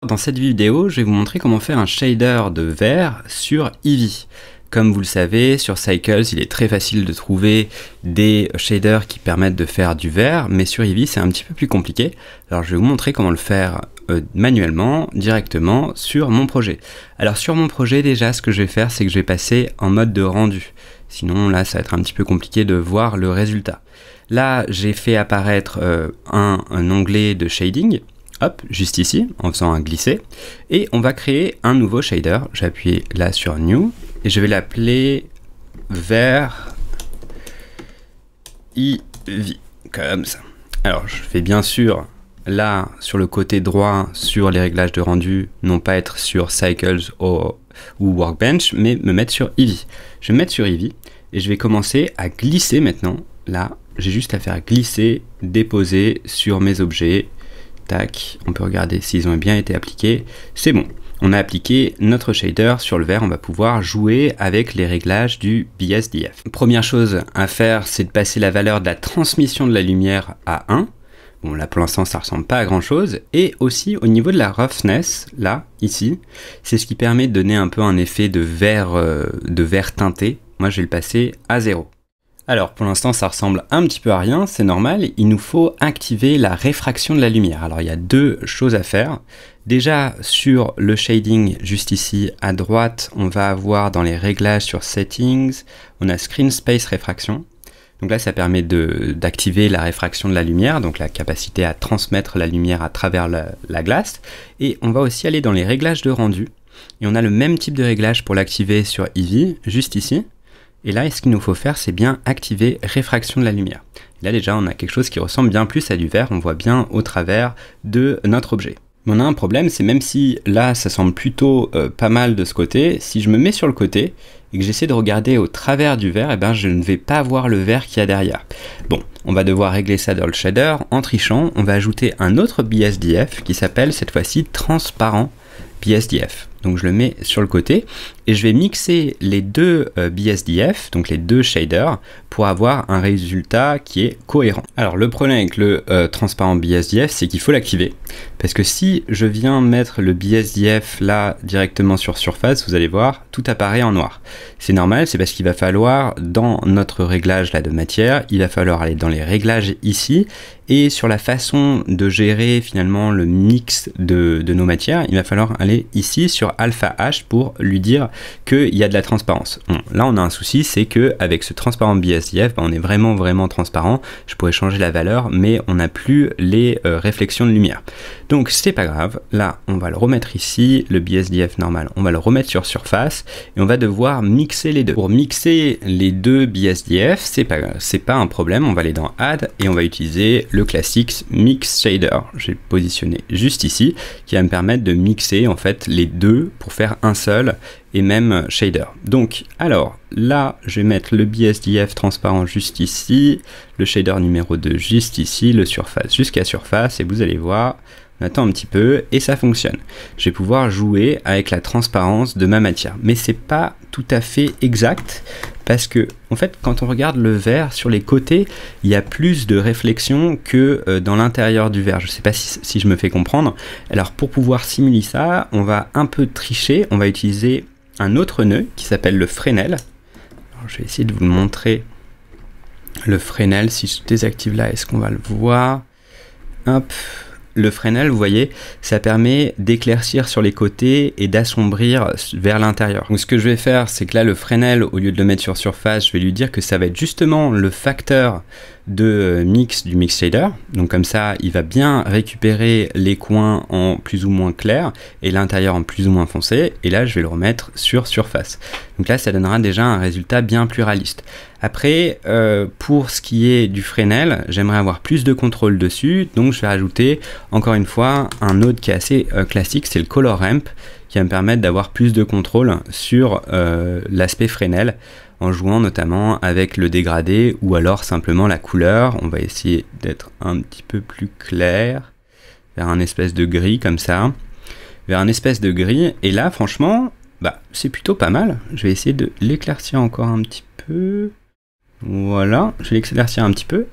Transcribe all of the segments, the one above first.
Dans cette vidéo, je vais vous montrer comment faire un shader de vert sur Eevee. Comme vous le savez, sur Cycles, il est très facile de trouver des shaders qui permettent de faire du vert, mais sur Eevee, c'est un petit peu plus compliqué. Alors, je vais vous montrer comment le faire manuellement, directement, sur mon projet. Alors, sur mon projet, déjà, ce que je vais faire, c'est que je vais passer en mode de rendu. Sinon, là, ça va être un petit peu compliqué de voir le résultat. Là, j'ai fait apparaître un onglet de shading. Hop, juste ici, en faisant un glisser. Et on va créer un nouveau shader. Je vais appuyer là sur New. Et je vais l'appeler vert Eevee. Comme ça. Alors, je vais bien sûr, là, sur le côté droit, sur les réglages de rendu, non pas être sur Cycles ou Workbench, mais me mettre sur Eevee. Je vais me mettre sur Eevee. Et je vais commencer à glisser maintenant. Là, j'ai juste à faire glisser, déposer sur mes objets. Tac, on peut regarder s'ils ont bien été appliqués. C'est bon, on a appliqué notre shader sur le vert, on va pouvoir jouer avec les réglages du BSDF. Première chose à faire, c'est de passer la valeur de la transmission de la lumière à 1. Bon, là pour l'instant ça ressemble pas à grand chose. Et aussi au niveau de la roughness, là, ici, c'est ce qui permet de donner un peu un effet de vert teinté. Moi je vais le passer à 0. Alors pour l'instant ça ressemble un petit peu à rien, c'est normal, il nous faut activer la réfraction de la lumière. Alors il y a deux choses à faire. Déjà sur le shading juste ici à droite, on va avoir dans les réglages sur Settings, on a Screen Space Réfraction. Donc là ça permet d'activer la réfraction de la lumière, donc la capacité à transmettre la lumière à travers la glace. Et on va aussi aller dans les réglages de rendu. Et on a le même type de réglage pour l'activer sur Eevee, juste ici. Et là, ce qu'il nous faut faire, c'est bien activer réfraction de la lumière. Et là déjà, on a quelque chose qui ressemble bien plus à du vert, on voit bien au travers de notre objet. Mais on a un problème, c'est même si là, ça semble plutôt pas mal de ce côté, si je me mets sur le côté et que j'essaie de regarder au travers du vert, eh ben, je ne vais pas voir le vert qu'il y a derrière. Bon, on va devoir régler ça dans le shader. En trichant, on va ajouter un autre BSDF qui s'appelle cette fois-ci transparent BSDF. Donc je le mets sur le côté et je vais mixer les deux BSDF, donc les deux shaders, pour avoir un résultat qui est cohérent. Alors le problème avec le transparent BSDF, c'est qu'il faut l'activer. Parce que si je viens mettre le BSDF là directement sur surface, vous allez voir, tout apparaît en noir. C'est normal, c'est parce qu'il va falloir, dans notre réglage là de matière, il va falloir aller dans les réglages ici, et sur la façon de gérer finalement le mix de nos matières, il va falloir aller ici sur Alpha H pour lui dire qu'il y a de la transparence. Bon, là on a un souci, c'est que avec ce transparent BSDF, on est vraiment transparent. Je pourrais changer la valeur, mais on n'a plus les réflexions de lumière. Donc c'est pas grave, là on va le remettre ici, le BSDF normal, on va le remettre sur surface et on va devoir mixer les deux. Pour mixer les deux BSDF, c'est pas un problème, on va aller dans Add et on va utiliser le classique Mix Shader. J'ai positionné juste ici, qui va me permettre de mixer en fait les deux pour faire un seul et même shader. Donc alors là je vais mettre le BSDF transparent juste ici, le shader numéro 2 juste ici, le surface jusqu'à surface, et vous allez voir, on attend un petit peu et ça fonctionne. Je vais pouvoir jouer avec la transparence de ma matière, mais c'est pas tout à fait exact parce que en fait quand on regarde le vert sur les côtés, il y a plus de réflexion que dans l'intérieur du verre. Je sais pas si je me fais comprendre. Alors pour pouvoir simuler ça, on va un peu tricher, on va utiliser un autre nœud qui s'appelle le Fresnel. Alors, je vais essayer de vous le montrer. Le Fresnel, si je désactive là, est-ce qu'on va le voir? Hop. Le Fresnel, vous voyez, ça permet d'éclaircir sur les côtés et d'assombrir vers l'intérieur. Donc ce que je vais faire, c'est que là, le Fresnel, au lieu de le mettre sur surface, je vais lui dire que ça va être justement le facteur de mix du mix shader. Donc comme ça, il va bien récupérer les coins en plus ou moins clair et l'intérieur en plus ou moins foncé. Et là, je vais le remettre sur surface. Donc là, ça donnera déjà un résultat bien plus réaliste. Après, pour ce qui est du Fresnel, j'aimerais avoir plus de contrôle dessus. Donc je vais rajouter encore une fois un autre qui est assez classique, c'est le Color Ramp, qui va me permettre d'avoir plus de contrôle sur l'aspect Fresnel, en jouant notamment avec le dégradé ou alors simplement la couleur. On va essayer d'être un petit peu plus clair, vers un espèce de gris comme ça, vers un espèce de gris. Et là, franchement, bah, c'est plutôt pas mal. Je vais essayer de l'éclaircir encore un petit peu. Voilà, je vais l'éclaircir un petit peu.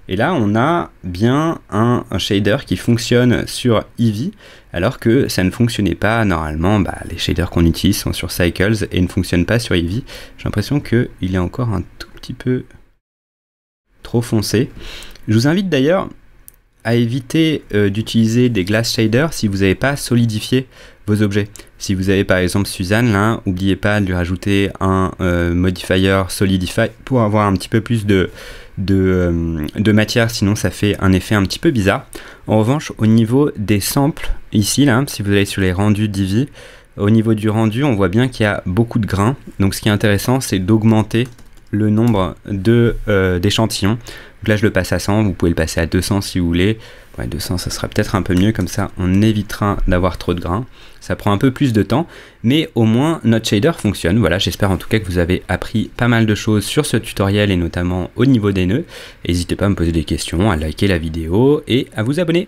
Et là, on a bien un shader qui fonctionne sur Eevee, alors que ça ne fonctionnait pas normalement. Les shaders qu'on utilise sont sur Cycles et ne fonctionnent pas sur Eevee. J'ai l'impression qu'il est encore un tout petit peu trop foncé. Je vous invite d'ailleurs à éviter d'utiliser des glass shaders si vous n'avez pas solidifié vos objets. Si vous avez par exemple Suzanne là, n'oubliez pas de lui rajouter un modifier solidify pour avoir un petit peu plus de matière, sinon ça fait un effet un petit peu bizarre. En revanche, au niveau des samples, ici là, si vous allez sur les rendus d'Eevee, au niveau du rendu, on voit bien qu'il y a beaucoup de grains. Donc ce qui est intéressant, c'est d'augmenter le nombre d'échantillons. Donc là, je le passe à 100, vous pouvez le passer à 200 si vous voulez. Ouais, 200, ça sera peut-être un peu mieux, comme ça, on évitera d'avoir trop de grains. Ça prend un peu plus de temps, mais au moins, notre shader fonctionne. Voilà, j'espère en tout cas que vous avez appris pas mal de choses sur ce tutoriel, et notamment au niveau des nœuds. N'hésitez pas à me poser des questions, à liker la vidéo et à vous abonner.